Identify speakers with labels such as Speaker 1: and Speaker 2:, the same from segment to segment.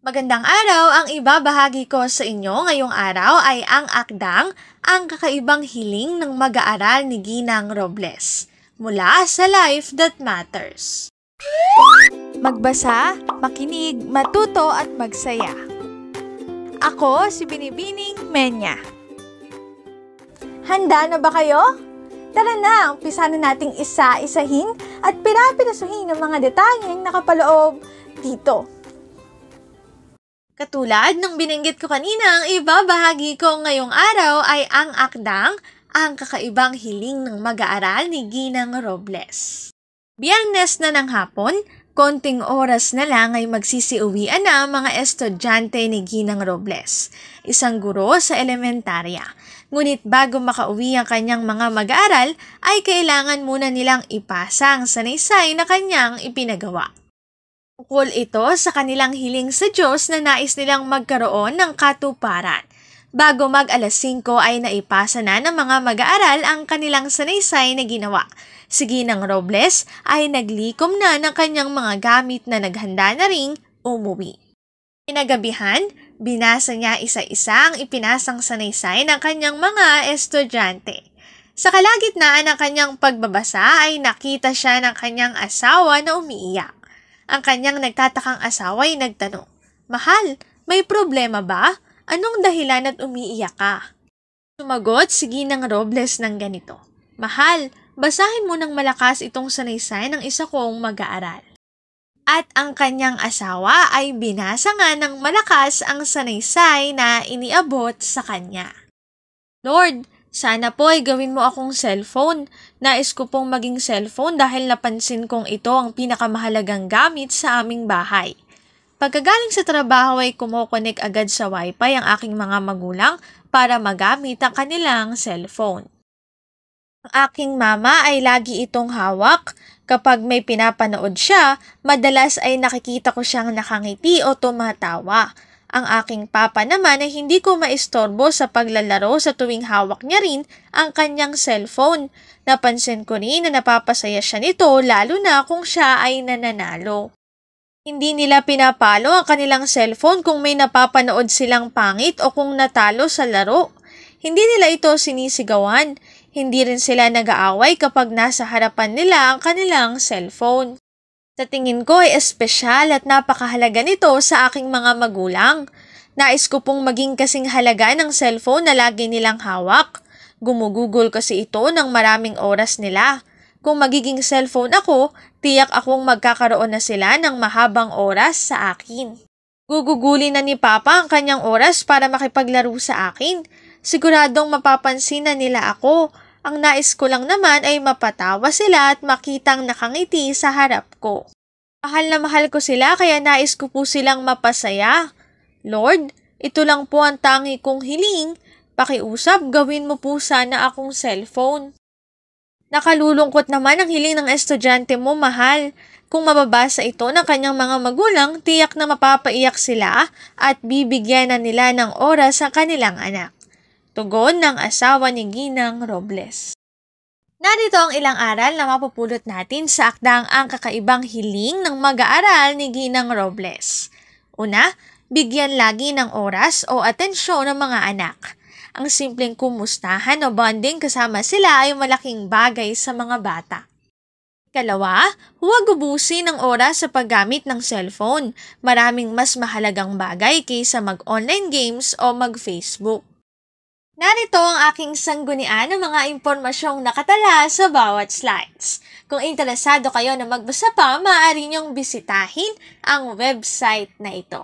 Speaker 1: Magandang araw! Ang ibabahagi ko sa inyo ngayong araw ay ang akdang Ang Kakaibang Hiling ng Mag-aaral ni Ginang Robles mula sa Life That Matters.
Speaker 2: Magbasa, makinig, matuto at magsaya. Ako si Binibining Menya. Handa na ba kayo? Tara na, umpisa na nating isa-isahin at pirapirasuhin ang mga detalyeng nakapaloob dito.
Speaker 1: Katulad ng binanggit ko kanina, ang ibabahagi ko ngayong araw ay ang akdang Ang Kakaibang Hiling ng Mag-aaral ni Ginang Robles. Biyernes na ng hapon, konting oras na lang ay magsisiuwian na ang mga estudyante ni Ginang Robles, isang guro sa elementarya. Ngunit bago makauwi ang kanyang mga mag-aaral, ay kailangan muna nilang ipasa ang sanaysay na kanyang ipinagawa. Ukol ito sa kanilang hiling sa Diyos na nais nilang magkaroon ng katuparan. Bago mag-alas 5 ay naipasa na ng mga mag-aaral ang kanilang sanaysay na ginawa. Si Ginang Robles ay naglikom na ng kanyang mga gamit na naghanda na ring umuwi. Pinagabihan, binasa niya isa-isa ang ipinasang sanaysay ng kanyang mga estudyante. Sa kalagitnaan ng kanyang pagbabasa ay nakita siya ng kanyang asawa na umiiyak. Ang kanyang nagtatakang asawa ay nagtanong, "Mahal, may problema ba? Anong dahilan at umiiyak ka?" Sumagot si Ginang Robles ng ganito, "Mahal, basahin mo ng malakas itong sanaysay ng isa kong mag-aaral." At ang kanyang asawa ay binasa nga ng malakas ang sanaysay na iniabot sa kanya. "Lord, sana po ay gawin mo akong cellphone. Nais ko pong maging cellphone dahil napansin kong ito ang pinakamahalagang gamit sa aming bahay. Pagkagaling sa trabaho ay kumokonek agad sa wifi ang aking mga magulang para magamit ang kanilang cellphone. Ang aking mama ay lagi itong hawak. Kapag may pinapanood siya, madalas ay nakikita ko siyang nakangiti o tumatawa. Ang aking papa naman ay hindi ko maistorbo sa paglalaro sa tuwing hawak niya rin ang kanyang cellphone. Napansin ko rin na napapasaya siya nito lalo na kung siya ay nananalo. Hindi nila pinapalo ang kanilang cellphone kung may napapanood silang pangit o kung natalo sa laro. Hindi nila ito sinisigawan. Hindi rin sila nag-aaway kapag nasa harapan nila ang kanilang cellphone. Sa tingin ko ay espesyal at napakahalaga nito sa aking mga magulang. Nais ko pong maging kasing halaga ng cellphone na lagi nilang hawak. Gumugugol kasi ito ng maraming oras nila. Kung magiging cellphone ako, tiyak akong magkakaroon na sila ng mahabang oras sa akin. Gugugulin na ni Papa ang kanyang oras para makipaglaro sa akin. Siguradong mapapansin na nila ako. Ang nais ko lang naman ay mapatawa sila at makitang nakangiti sa harap ko. Mahal na mahal ko sila kaya nais ko po silang mapasaya. Lord, ito lang po ang tangi kong hiling. Pakiusap, gawin mo po sana akong cellphone." Nakalulungkot naman ang hiling ng estudyante mo, mahal. Kung mababasa ito ng kanyang mga magulang, tiyak na mapapaiyak sila at bibigyan na nila ng oras ang kanilang anak. Tugon ng asawa ni Ginang Robles. Narito ang ilang aral na mapupulot natin sa akdang Ang Kakaibang Hiling ng Mag-aaral ni Ginang Robles. Una, bigyan lagi ng oras o atensyon ng mga anak. Ang simpleng kumustahan o bonding kasama sila ay malaking bagay sa mga bata. Ikalawa, huwag ubusin ang oras sa paggamit ng cellphone. Maraming mas mahalagang bagay kaysa mag-online games o mag-Facebook. Narito ang aking sanggunian ng mga impormasyong nakatala sa bawat slides. Kung interesado kayo na magbasa pa, maaari niyong bisitahin ang website na ito.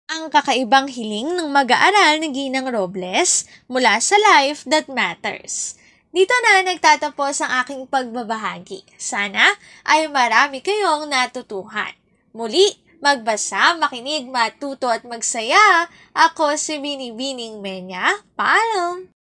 Speaker 1: Ang Kakaibang Hiling ng Mag-aaral ni Ginang Robles mula sa Life That Matters. Dito na nagtatapos ang aking pagbabahagi. Sana ay marami kayong natutuhan. Muli, magbasa, makinig, matuto at magsaya. Ako si Binibining Menya. Paalam!